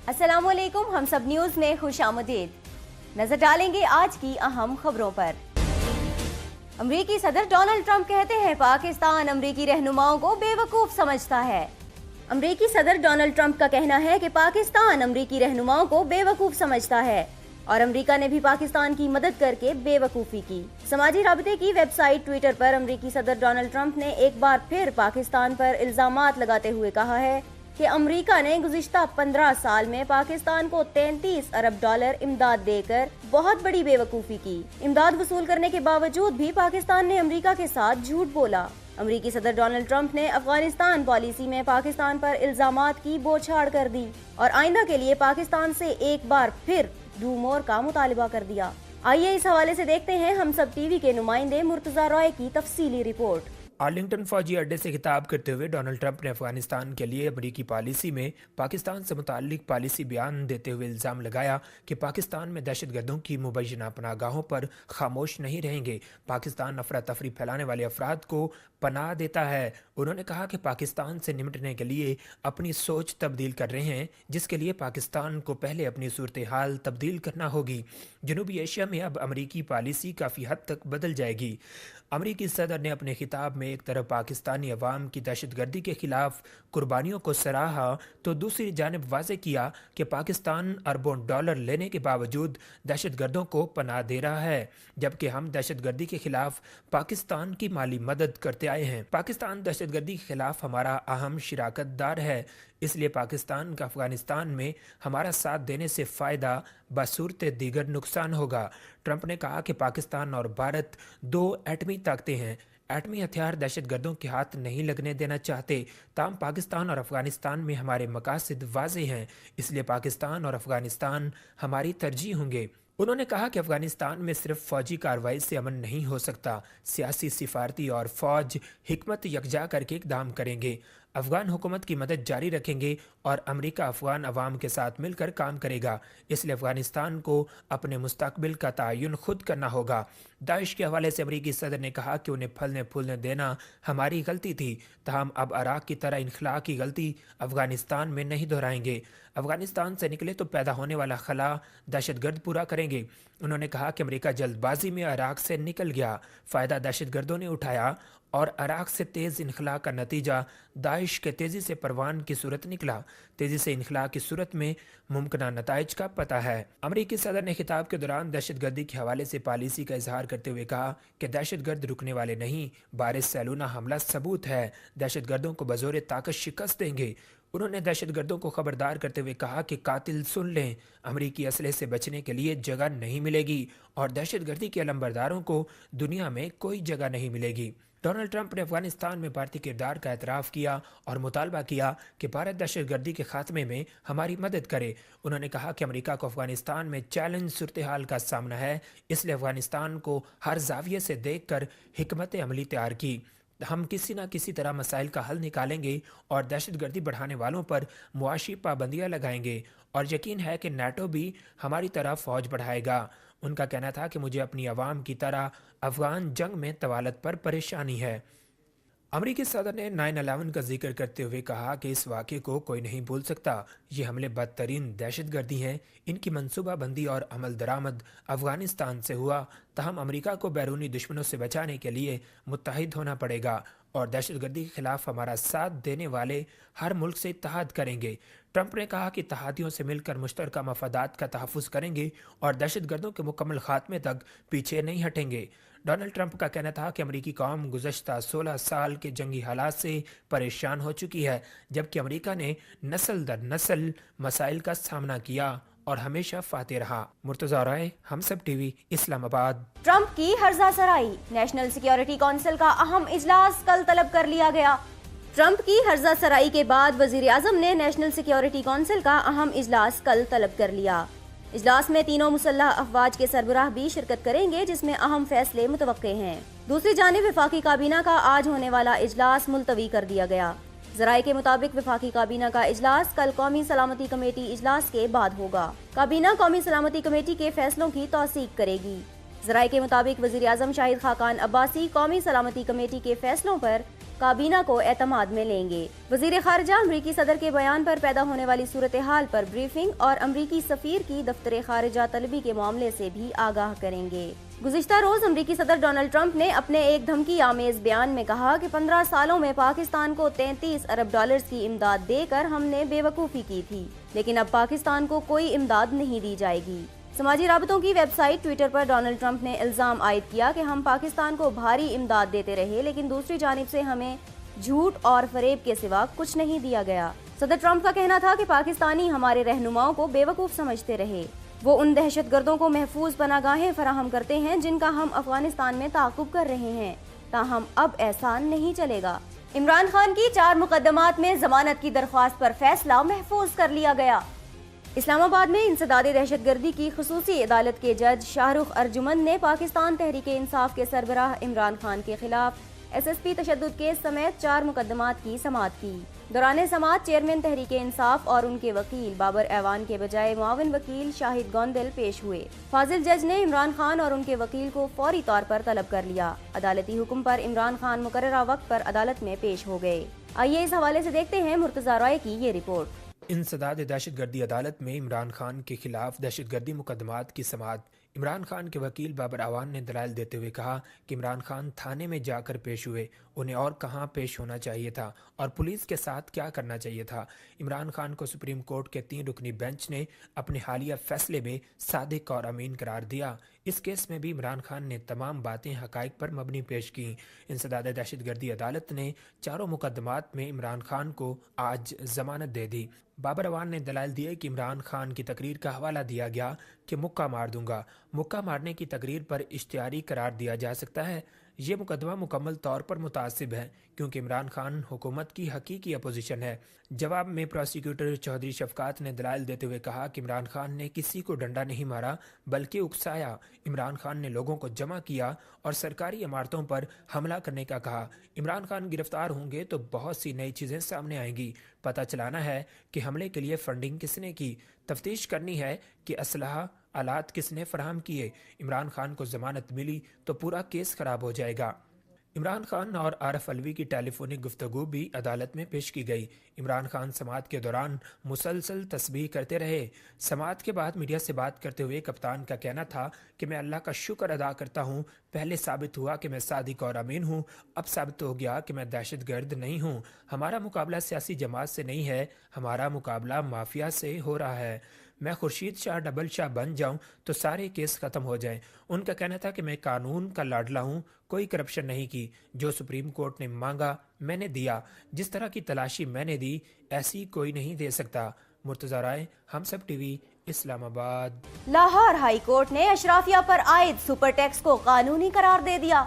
السلام علیکم، ہم سب نیوز میں خوش آمدید۔ نظر ڈالیں گے آج کی اہم خبروں پر۔ امریکی صدر ڈونلڈ ٹرمپ کہتے ہیں پاکستان امریکی رہنماؤں کو بے وقوف سمجھتا ہے۔ امریکی صدر ڈونلڈ ٹرمپ کا کہنا ہے کہ پاکستان امریکی رہنماؤں کو بے وقوف سمجھتا ہے اور امریکہ نے بھی پاکستان کی مدد کر کے بے وقوفی کی۔ سماجی رابطے کی ویب سائٹ ٹویٹر پر امریکی صدر ڈونلڈ ٹرمپ نے ایک بار پھر پاکستان پر الزامات لگاتے ہوئے کہا ہے کہ امریکہ نے گزشتہ 15 سال میں پاکستان کو 33 ارب ڈالر امداد دے کر بہت بڑی بے وقوفی کی۔ امداد وصول کرنے کے باوجود بھی پاکستان نے امریکہ کے ساتھ جھوٹ بولا۔ امریکی صدر ڈونلڈ ٹرمپ نے افغانستان پالیسی میں پاکستان پر الزامات کی بوچھاڑ کر دی اور آئندہ کے لیے پاکستان سے ایک بار پھر ڈو مور کا مطالبہ کر دیا۔ آئیے اس حوالے سے دیکھتے ہیں ہم سب ٹی وی کے نمائندے مرتضی رائے کی تفصیلی رپورٹ۔ آرلنگٹن فوجی اڈے سے خطاب کرتے ہوئے ڈونلڈ ٹرمپ نے افغانستان کے لیے امریکی پالیسی میں پاکستان سے متعلق پالیسی بیان دیتے ہوئے الزام لگایا کہ پاکستان میں دہشت گردوں کی مبینہ پناہ گاہوں پر خاموش نہیں رہیں گے۔ پاکستان افراتفری پھیلانے والے افراد کو پناہ دیتا ہے۔ انہوں نے کہا کہ پاکستان سے نمٹنے کے لیے اپنی سوچ تبدیل کر رہے ہیں، جس کے لیے پاکستان کو پہلے اپنی صورتحال تبدیل کرنا ہوگی۔ جنوبی ایشیا میں اب امریکی پالیسی کافی حد تک بدل جائے گی۔ امریکی صدر نے اپنے خطاب میں ایک طرف پاکستانی عوام کی دہشت گردی کے خلاف قربانیوں کو سراہا تو دوسری جانب واضح کیا کہ پاکستان اربوں ڈالر لینے کے باوجود دہشت گردوں کو پناہ دے رہا ہے، جبکہ ہم دہشت گردی کے خلاف پاکستان کی مالی مدد کرتے آئے ہیں۔ پاکستان دہشت گردی کے خلاف ہمارا اہم شراکت دار ہے، اس لیے پاکستان کا افغانستان میں ہمارا ساتھ دینے سے فائدہ بصورت دیگر نقصان ہوگا۔ ٹرمپ نے کہا کہ پاکستان اور بھارت دو ایٹمی طاقتیں ہیں، ایٹمی ہتھیار دہشت گردوں کے ہاتھ نہیں لگنے دینا چاہتے۔ تاہم پاکستان اور افغانستان میں ہمارے مقاصد واضح ہیں، اس لیے پاکستان اور افغانستان ہماری ترجیح ہوں گے۔ انہوں نے کہا کہ افغانستان میں صرف فوجی کارروائی سے امن نہیں ہو سکتا، سیاسی، سفارتی اور فوج حکمت یکجا کر کے اقدام کریں گے۔ افغان حکومت کی مدد جاری رکھیں گے اور امریکہ افغان عوام کے ساتھ مل کر کام کرے گا، اس لیے افغانستان کو اپنے مستقبل کا تعین خود کرنا ہوگا۔ داعش کے حوالے سے امریکی صدر نے کہا کہ انہیں پھلنے پھولنے دینا ہماری غلطی تھی، تاہم اب عراق کی طرح انخلا کی غلطی افغانستان میں نہیں دہرائیں گے۔ افغانستان سے نکلے تو پیدا ہونے والا خلا دہشت گرد پورا کریں گے۔ انہوں نے کہا کہ امریکہ جلد بازی میں عراق سے نکل گیا، فائدہ دہشت گردوں نے اٹھایا اور عراق سے تیز انخلا کا نتیجہ داعش کے تیزی سے پروان کی صورت نکلا۔ تیزی سے انخلا کی صورت میں ممکنہ نتائج کا پتہ ہے۔ امریکی صدر نے خطاب کے دوران دہشت گردی کے حوالے سے پالیسی کا اظہار کرتے ہوئے کہا کہ دہشت گرد رکنے والے نہیں، بارش سیلونہ حملہ ثبوت ہے، دہشت گردوں کو بزور طاقت شکست دیں گے۔ انہوں نے دہشت گردوں کو خبردار کرتے ہوئے کہا کہ قاتل سن لیں، امریکی اسلحے سے بچنے کے لیے جگہ نہیں ملے گی اور دہشت گردی کے علمبرداروں کو دنیا میں کوئی جگہ نہیں ملے گی۔ ڈونلڈ ٹرمپ نے افغانستان میں بھارتی کردار کا اعتراف کیا اور مطالبہ کیا کہ بھارت دہشت گردی کے خاتمے میں ہماری مدد کرے۔ انہوں نے کہا کہ امریکہ کو افغانستان میں چیلنج صورتحال کا سامنا ہے، اس لیے افغانستان کو ہر زاویے سے دیکھ کر حکمت عملی تیار کی۔ ہم کسی نہ کسی طرح مسائل کا حل نکالیں گے اور دہشت گردی بڑھانے والوں پر معاشی پابندیاں لگائیں گے، اور یقین ہے کہ نیٹو بھی ہماری طرف فوج بڑھائے گا۔ ان کا کہنا تھا کہ مجھے اپنی عوام کی طرح افغان جنگ میں طوالت پر پریشانی ہے۔ امریکی صدر نے 9/11 کا ذکر کرتے ہوئے کہا کہ اس واقعے کو کوئی نہیں بھول سکتا، یہ حملے بدترین دہشت گردی ہیں، ان کی منصوبہ بندی اور عمل درآمد افغانستان سے ہوا، تاہم امریکہ کو بیرونی دشمنوں سے بچانے کے لیے متحد ہونا پڑے گا اور دہشت گردی کے خلاف ہمارا ساتھ دینے والے ہر ملک سے اتحاد کریں گے۔ ٹرمپ نے کہا کہ اتحادیوں سے مل کر مشترکہ مفادات کا تحفظ کریں گے اور دہشت گردوں کے مکمل خاتمے تک پیچھے نہیں ہٹیں گے۔ ڈونلڈ ٹرمپ کا کہنا تھا کہ امریکی قوم گزشتہ 16 سال کے جنگی حالات سے پریشان ہو چکی ہے، جبکہ امریکہ نے نسل در نسل مسائل کا سامنا کیا اور ہمیشہ فاتح رہا۔ مرتضی رائے، ہم سب ٹی وی، اسلام آباد۔ ٹرمپ کی ہرزہ سرائی، نیشنل سیکیورٹی کونسل کا اہم اجلاس کل طلب کر لیا گیا۔ ٹرمپ کی ہرزہ سرائی کے بعد وزیر اعظم نے نیشنل سیکیورٹی کونسل کا اہم اجلاس کل طلب کر لیا۔ اجلاس میں تینوں مسلح افواج کے سربراہ بھی شرکت کریں گے، جس میں اہم فیصلے متوقع ہیں۔ دوسری جانب وفاقی کابینہ کا آج ہونے والا اجلاس ملتوی کر دیا گیا۔ ذرائع کے مطابق وفاقی کابینہ کا اجلاس کل قومی سلامتی کمیٹی اجلاس کے بعد ہوگا۔ کابینہ قومی سلامتی کمیٹی کے فیصلوں کی توثیق کرے گی۔ ذرائع کے مطابق وزیر اعظم شاہد خاقان عباسی قومی سلامتی کمیٹی کے فیصلوں پر کابینہ کو اعتماد میں لیں گے۔ وزیر خارجہ امریکی صدر کے بیان پر پیدا ہونے والی صورتحال پر بریفنگ اور امریکی سفیر کی دفتر خارجہ طلبی کے معاملے سے بھی آگاہ کریں گے۔ گزشتہ روز امریکی صدر ڈونلڈ ٹرمپ نے اپنے ایک دھمکی آمیز بیان میں کہا کہ 15 سالوں میں پاکستان کو 33 ارب ڈالرز کی امداد دے کر ہم نے بے وقوفی کی تھی، لیکن اب پاکستان کو کوئی امداد نہیں دی جائے گی۔ سماجی رابطوں کی ویب سائٹ ٹویٹر پر ڈونلڈ ٹرمپ نے الزام عائد کیا کہ ہم پاکستان کو بھاری امداد دیتے رہے، لیکن دوسری جانب سے ہمیں جھوٹ اور فریب کے سوا کچھ نہیں دیا گیا۔ صدر ٹرمپ کا کہنا تھا کہ پاکستانی ہمارے رہنماؤں کو بے وقوف سمجھتے رہے، وہ ان دہشت گردوں کو محفوظ پناہ گاہیں فراہم کرتے ہیں جن کا ہم افغانستان میں تعاقب کر رہے ہیں، تاہم اب ایسا نہیں چلے گا۔ عمران خان کی 4 مقدمات میں ضمانت کی درخواست پر فیصلہ محفوظ کر لیا گیا۔ اسلام آباد میں انسداد دہشت گردی کی خصوصی عدالت کے جج شاہ رخ ارجمند نے پاکستان تحریک انصاف کے سربراہ عمران خان کے خلاف SSP تشدد کیس سمیت 4 مقدمات کی سماعت کی۔ دوران سماعت چیئرمین تحریک انصاف اور ان کے وکیل بابر ایوان کے بجائے معاون وکیل شاہد گوندل پیش ہوئے۔ فاضل جج نے عمران خان اور ان کے وکیل کو فوری طور پر طلب کر لیا۔ عدالتی حکم پر عمران خان مقررہ وقت پر عدالت میں پیش ہو گئے۔ آئیے اس حوالے سے دیکھتے ہیں مرتضی رائے کی یہ رپورٹ۔ انسداد دہشت گردی عدالت میں عمران خان کے خلاف دہشت گردی مقدمات کی سماعت۔ عمران خان کے وکیل بابر ایوان نے دلائل دیتے ہوئے کہا کہ عمران خان تھانے میں جا کر پیش ہوئے، انہیں اور کہاں پیش ہونا چاہیے تھا اور پولیس کے ساتھ کیا کرنا چاہیے تھا۔ عمران خان کو سپریم کورٹ کے 3 رکنی بینچ نے اپنے حالیہ فیصلے میں صادق اور امین قرار دیا۔ اس کیس میں بھی عمران خان نے تمام باتیں حقائق پر مبنی پیش کی۔ انسداد دہشت گردی عدالت نے 4 مقدمات میں عمران خان کو آج ضمانت دے دی۔ بابر ایوان نے دلائل دیے کہ عمران خان کی تقریر کا حوالہ دیا گیا کہ مکہ مار دوں گا۔ مکہ مارنے کی تقریر پر اشتہاری قرار دیا جا سکتا ہے۔ یہ مقدمہ مکمل طور پر متعصب ہے کیونکہ عمران خان حکومت کی حقیقی اپوزیشن ہے۔ جواب میں پروسیکیوٹر چودھری شفقات نے دلائل دیتے ہوئے کہا کہ عمران خان نے کسی کو ڈنڈا نہیں مارا بلکہ اکسایا۔ عمران خان نے لوگوں کو جمع کیا اور سرکاری عمارتوں پر حملہ کرنے کا کہا۔ عمران خان گرفتار ہوں گے تو بہت سی نئی چیزیں سامنے آئیں گی۔ پتہ چلانا ہے کہ حملے کے لیے فنڈنگ کس نے کی، تفتیش کرنی ہے کہ اسلحہ آلات کس نے فراہم کیے۔ عمران خان کو ضمانت ملی تو پورا کیس خراب ہو جائے گا۔ عمران خان اور عارف علوی کی ٹیلی فونک گفتگو بھی عدالت میں پیش کی گئی۔ عمران خان سماعت کے دوران مسلسل تسبیح کرتے رہے۔ سماعت کے بعد میڈیا سے بات کرتے ہوئے کپتان کا کہنا تھا کہ میں اللہ کا شکر ادا کرتا ہوں، پہلے ثابت ہوا کہ میں صادق اور امین ہوں، اب ثابت ہو گیا کہ میں دہشت گرد نہیں ہوں۔ ہمارا مقابلہ سیاسی جماعت سے نہیں ہے، ہمارا مقابلہ مافیا سے ہو رہا ہے۔ میں خورشید شاہ ڈبل شاہ بن جاؤں تو سارے کیس ختم ہو جائیں۔ ان کا کہنا تھا کہ میں قانون کا لاڈلا ہوں، کوئی کرپشن نہیں کی، جو سپریم کورٹ نے مانگا میں نے دیا، جس طرح کی تلاشی میں نے دی ایسی کوئی نہیں دے سکتا۔ مرتضی رائے، ہم سب ٹی وی، اسلام آباد۔ لاہور ہائی کورٹ نے اشرافیہ پر عائد سپر ٹیکس کو قانونی قرار دے دیا۔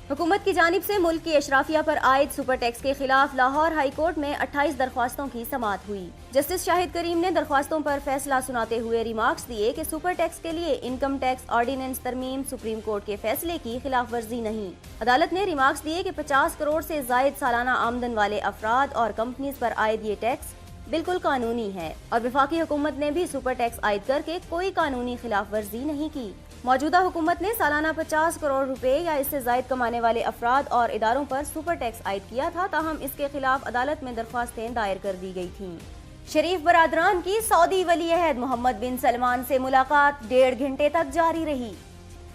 حکومت کی جانب سے ملک کی اشرافیہ پر عائد سپر ٹیکس کے خلاف لاہور ہائی کورٹ میں 28 درخواستوں کی سماعت ہوئی۔ جسٹس شاہد کریم نے درخواستوں پر فیصلہ سناتے ہوئے ریمارکس دیے کہ سپر ٹیکس کے لیے انکم ٹیکس آرڈیننس ترمیم سپریم کورٹ کے فیصلے کی خلاف ورزی نہیں۔ عدالت نے ریمارکس دیے کہ 50 کروڑ سے زائد سالانہ آمدن والے افراد اور کمپنیز پر عائد یہ ٹیکس بالکل قانونی ہے اور وفاقی حکومت نے بھی سپر ٹیکس عائد کر کے کوئی قانونی خلاف ورزی نہیں کی۔ موجودہ حکومت نے سالانہ 50 کروڑ روپے یا اس سے زائد کمانے والے افراد اور اداروں پر سپر ٹیکس عائد کیا تھا، تاہم اس کے خلاف عدالت میں درخواستیں دائر کر دی گئی تھیں۔ شریف برادران کی سعودی ولی عہد محمد بن سلمان سے ملاقات 1.5 گھنٹے تک جاری رہی۔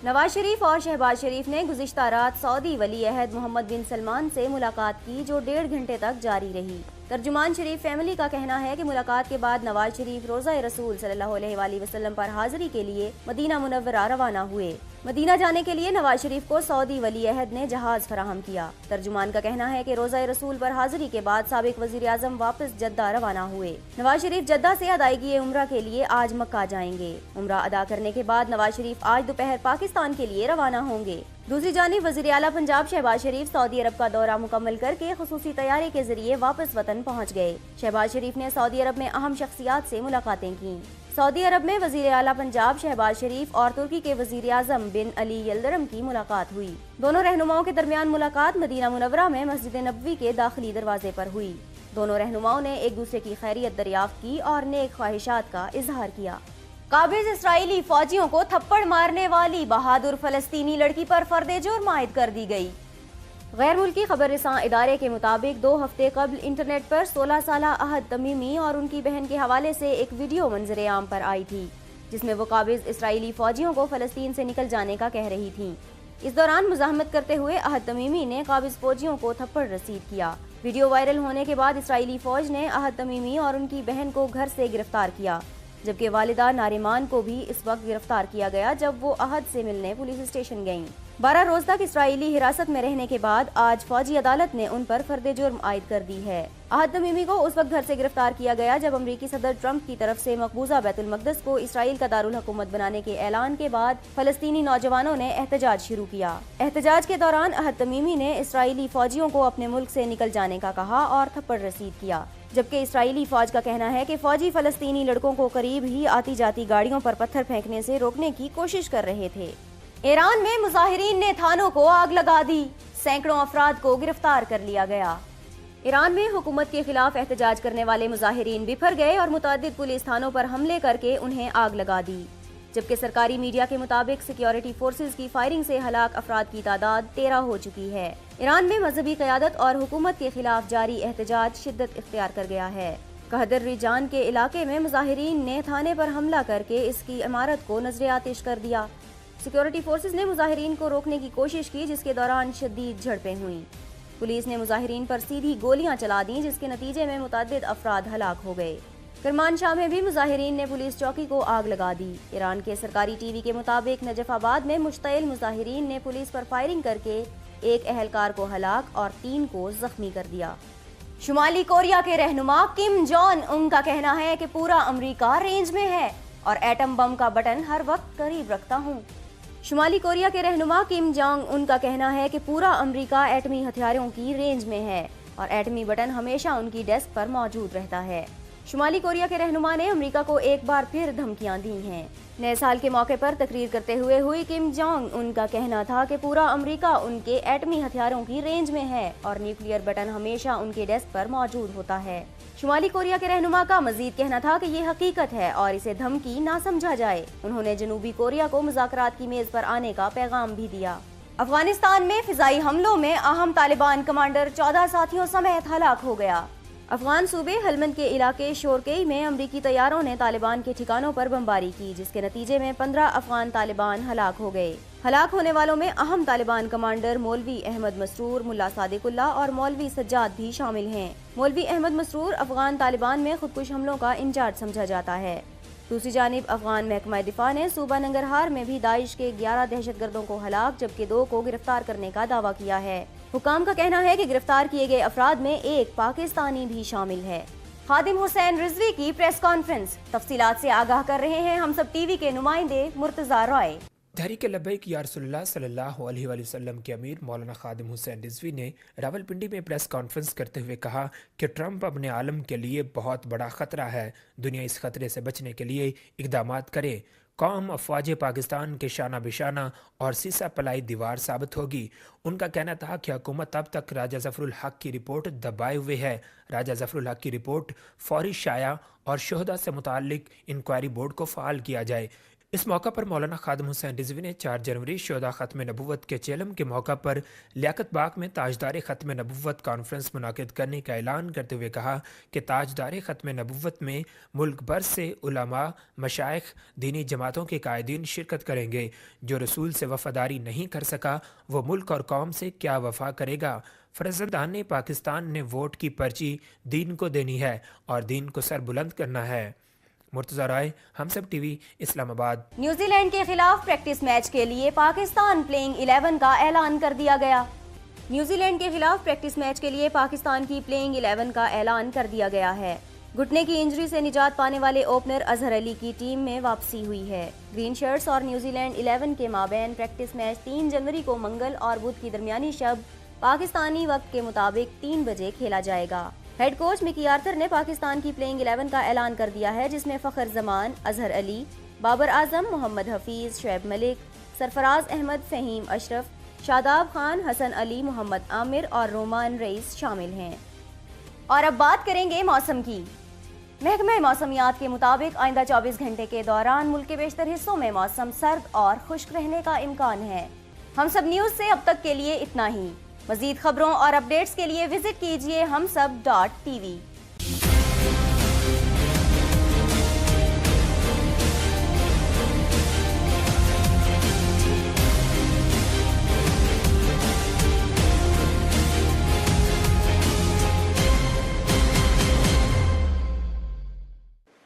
نواز شریف اور شہباز شریف نے گزشتہ رات سعودی ولی عہد محمد بن سلمان سے ملاقات کی، جو 1.5 گھنٹے تک جاری رہی۔ ترجمان شریف فیملی کا کہنا ہے کہ ملاقات کے بعد نواز شریف روضہ رسول صلی اللہ علیہ وآلہ وسلم پر حاضری کے لیے مدینہ منورہ روانہ ہوئے۔ مدینہ جانے کے لیے نواز شریف کو سعودی ولی عہد نے جہاز فراہم کیا۔ ترجمان کا کہنا ہے کہ روضہ رسول پر حاضری کے بعد سابق وزیر اعظم واپس جدہ روانہ ہوئے۔ نواز شریف جدہ سے ادائیگی عمرہ کے لیے آج مکہ جائیں گے۔ عمرہ ادا کرنے کے بعد نواز شریف آج دوپہر پاکستان کے لیے روانہ ہوں گے۔ دوسری جانب وزیر اعلیٰ پنجاب شہباز شریف سعودی عرب کا دورہ مکمل کر کے خصوصی طیارے کے ذریعے واپس وطن پہنچ گئے۔ شہباز شریف نے سعودی عرب میں اہم شخصیات سے ملاقاتیں کیں۔ سعودی عرب میں وزیر اعلیٰ پنجاب شہباز شریف اور ترکی کے وزیر اعظم بن علی یلدرم کی ملاقات ہوئی۔ دونوں رہنماؤں کے درمیان ملاقات مدینہ منورہ میں مسجد نبوی کے داخلی دروازے پر ہوئی۔ دونوں رہنماؤں نے ایک دوسرے کی خیریت دریافت کی اور نیک خواہشات کا اظہار کیا۔ قابض اسرائیلی فوجیوں کو تھپڑ مارنے والی بہادر فلسطینی لڑکی پر فرد جرم عائد کر دی گئی۔ غیر ملکی خبر رساں ادارے کے مطابق 2 ہفتے قبل انٹرنیٹ پر 16 سالہ احد تمیمی اور ان کی بہن کے حوالے سے ایک ویڈیو منظر عام پر آئی تھی، جس میں وہ قابض اسرائیلی فوجیوں کو فلسطین سے نکل جانے کا کہہ رہی تھیں۔ اس دوران مزاحمت کرتے ہوئے احد تمیمی نے قابض فوجیوں کو تھپڑ رسید کیا۔ ویڈیو وائرل ہونے کے بعد اسرائیلی فوج نے احد تمیمی اور ان کی بہن کو گھر سے گرفتار کیا، جبکہ والدہ ناریمان کو بھی اس وقت گرفتار کیا گیا جب وہ احد سے ملنے پولیس اسٹیشن گئیں۔ 12 روز تک اسرائیلی حراست میں رہنے کے بعد آج فوجی عدالت نے ان پر فرد جرم عائد کر دی ہے۔ احد تمیمی کو اس وقت گھر سے گرفتار کیا گیا جب امریکی صدر ٹرمپ کی طرف سے مقبوضہ بیت المقدس کو اسرائیل کا دارالحکومت بنانے کے اعلان کے بعد فلسطینی نوجوانوں نے احتجاج شروع کیا۔ احتجاج کے دوران احد تمیمی نے اسرائیلی فوجیوں کو اپنے ملک سے نکل جانے کا کہا اور تھپڑ رسید کیا، جبکہ اسرائیلی فوج کا کہنا ہے کہ فوجی فلسطینی لڑکوں کو قریب ہی آتی جاتی گاڑیوں پر پتھر پھینکنے سے روکنے کی کوشش کر رہے تھے۔ ایران میں مظاہرین نے تھانوں کو آگ لگا دی، سینکڑوں افراد کو گرفتار کر لیا گیا۔ ایران میں حکومت کے خلاف احتجاج کرنے والے مظاہرین بکھر گئے اور متعدد پولیس تھانوں پر حملے کر کے انہیں آگ لگا دی، جبکہ سرکاری میڈیا کے مطابق سیکیورٹی فورسز کی فائرنگ سے ہلاک افراد کی تعداد 13 ہو چکی ہے۔ ایران میں مذہبی قیادت اور حکومت کے خلاف جاری احتجاج شدت اختیار کر گیا ہے۔ قہدر ریجان کے علاقے میں مظاہرین نے تھانے پر حملہ کر کے اس کی عمارت کو نذر آتش کر دیا۔ سیکیورٹی فورسز نے مظاہرین کو روکنے کی کوشش کی، جس کے دوران شدید جھڑپیں ہوئیں۔ پولیس نے مظاہرین پر سیدھی گولیاں چلا دیں، جس کے نتیجے میں متعدد افراد ہلاک ہو گئے۔ کرمانشاہ میں بھی مظاہرین نے پولیس چوکی کو آگ لگا دی۔ ایران کے سرکاری ٹی وی کے مطابق نجف آباد میں مشتعل مظاہرین نے پولیس پر فائرنگ کر کے ایک اہلکار کو ہلاک اور 3 کو زخمی کر دیا۔ شمالی کوریا کے رہنما کم جونگ ان کا کہنا ہے کہ پورا امریکہ رینج میں ہے اور ایٹم بم کا بٹن ہر وقت قریب رکھتا ہوں۔ شمالی کوریا کے رہنما کم جونگ ان کا کہنا ہے کہ پورا امریکہ ایٹمی ہتھیاروں کی رینج میں ہے اور ایٹمی بٹن ہمیشہ ان کی ڈیسک پر موجود رہتا ہے۔ شمالی کوریا کے رہنما نے امریکہ کو ایک بار پھر دھمکیاں دی ہیں۔ نئے سال کے موقع پر تقریر کرتے ہوئے کم جونگ ان کا کہنا تھا کہ پورا امریکہ ان کے ایٹمی ہتھیاروں کی رینج میں ہے اور نیوکلیئر بٹن ہمیشہ ان کے ڈیسک پر موجود ہوتا ہے۔ شمالی کوریا کے رہنما کا مزید کہنا تھا کہ یہ حقیقت ہے اور اسے دھمکی نہ سمجھا جائے۔ انہوں نے جنوبی کوریا کو مذاکرات کی میز پر آنے کا پیغام بھی دیا۔ افغانستان میں فضائی حملوں میں اہم طالبان کمانڈر 14 ساتھیوں سمیت ہلاک ہو گیا۔ افغان صوبے ہلمند کے علاقے شورکئی میں امریکی طیاروں نے طالبان کے ٹھکانوں پر بمباری کی، جس کے نتیجے میں 15 افغان طالبان ہلاک ہو گئے۔ ہلاک ہونے والوں میں اہم طالبان کمانڈر مولوی احمد مسرور، ملا صادق اللہ اور مولوی سجاد بھی شامل ہیں۔ مولوی احمد مسرور افغان طالبان میں خودکش حملوں کا انچارج سمجھا جاتا ہے۔ دوسری جانب افغان محکمہ دفاع نے صوبہ ننگرہار میں بھی داعش کے 11 دہشت گردوں کو ہلاک جبکہ 2 کو گرفتار کرنے کا دعویٰ کیا ہے۔ حکام کا کہنا ہے کہ گرفتار کیے گئے افراد میں ایک پاکستانی بھی شامل ہے۔ خادم حسین رضوی کی پریس کانفرنس، تفصیلات سے آگاہ کر رہے ہیں ہم سب ٹی وی کے نمائندے مرتضی رائے۔ تحریک لبیک یا رسول اللہ صلی اللہ علیہ وآلہ وسلم کے امیر مولانا خادم حسین رضوی نے راولپنڈی میں پریس کانفرنس کرتے ہوئے کہا کہ ٹرمپ اپنے عالم کے لیے بہت بڑا خطرہ ہے، دنیا اس خطرے سے بچنے کے لیے اقدامات کرے۔ قوم افواج پاکستان کے شانہ بشانہ اور سیسہ پلائی دیوار ثابت ہوگی۔ ان کا کہنا تھا کہ حکومت اب تک راجہ ظفر الحق کی رپورٹ دبائے ہوئے ہے۔ راجہ ظفر الحق کی رپورٹ فوری شائع اور شہداء سے متعلق انکوائری بورڈ کو فعال کیا جائے۔ اس موقع پر مولانا خادم حسین رضوی نے 4 جنوری شہداء ختم نبوت کے چیلم کے موقع پر لیاقت باغ میں تاجدار ختم نبوت کانفرنس منعقد کرنے کا اعلان کرتے ہوئے کہا کہ تاجدار ختم نبوت میں ملک بھر سے علماء، مشائخ، دینی جماعتوں کے قائدین شرکت کریں گے۔ جو رسول سے وفاداری نہیں کر سکا وہ ملک اور قوم سے کیا وفا کرے گا۔ فرزندان پاکستان نے ووٹ کی پرچی دین کو دینی ہے اور دین کو سر بلند کرنا ہے۔ مرتضی رائے، ہم سب ٹی وی، اسلام آباد۔ نیوزی لینڈ کے خلاف پریکٹس میچ کے لیے پاکستان پلینگ 11 کا اعلان کر دیا گیا۔ نیوزی لینڈ کے خلاف پریکٹس میچ کے لیے پاکستان کی پلینگ 11 کا اعلان کر دیا گیا ہے۔ گھٹنے کی انجری سے نجات پانے والے اوپنر اظہر علی کی ٹیم میں واپسی ہوئی ہے۔ گرین شرٹس اور نیوزی لینڈ 11 کے مابین پریکٹس میچ 3 جنوری کو منگل اور بدھ کی درمیانی شب پاکستانی وقت کے مطابق 3 بجے کھیلا جائے گا۔ ہیڈ کوچ مکی آرتھر نے پاکستان کی پلینگ 11 کا اعلان کر دیا ہے، جس میں فخر زمان، اظہر علی، بابر اعظم، محمد حفیظ، شعیب ملک، سرفراز احمد، فہیم اشرف، شاداب خان، حسن علی، محمد عامر اور رومان رئیس شامل ہیں۔ اور اب بات کریں گے موسم کی۔ محکمہ موسمیات کے مطابق آئندہ 24 گھنٹے کے دوران ملک کے بیشتر حصوں میں موسم سرد اور خشک رہنے کا امکان ہے۔ ہم سب نیوز سے اب تک کے لیے اتنا ہی۔ مزید خبروں اور اپڈیٹس کے لیے وزٹ کیجیے humsab.tv۔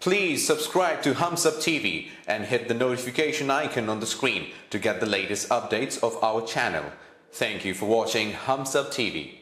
Please subscribe to Humsab TV and hit the notification icon on the screen to get the latest updates of our channel. Thank you for watching Humsab TV.